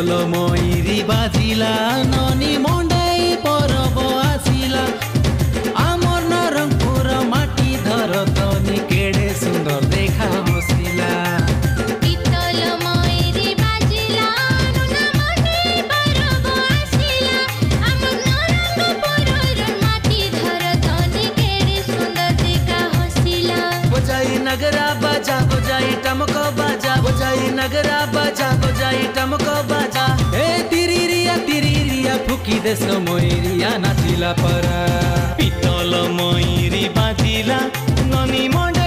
পিতল ময়ূরী বাজিলা ননি মন্ডাই পরব আসিলা আমর নরংপুর মাটি ধর তনি কেড়ে সুন্দর দেখা হসিলা পিতল ময়ূরী বাজিলা নুনা মন্ডাই পরব আসিলা আমর নরংপুরর মাটি ধর তনি কেড়ে সুন্দর দেখা হসিলা बजाई नगरा बाजा बजाई टमको बाजा बजाई नगरा बाजा बजाई टमको बाजा ए तिरिरिया फुकी देश मयूरिया नाचिला परा पितल मयूरी बाजिला ननी मंडा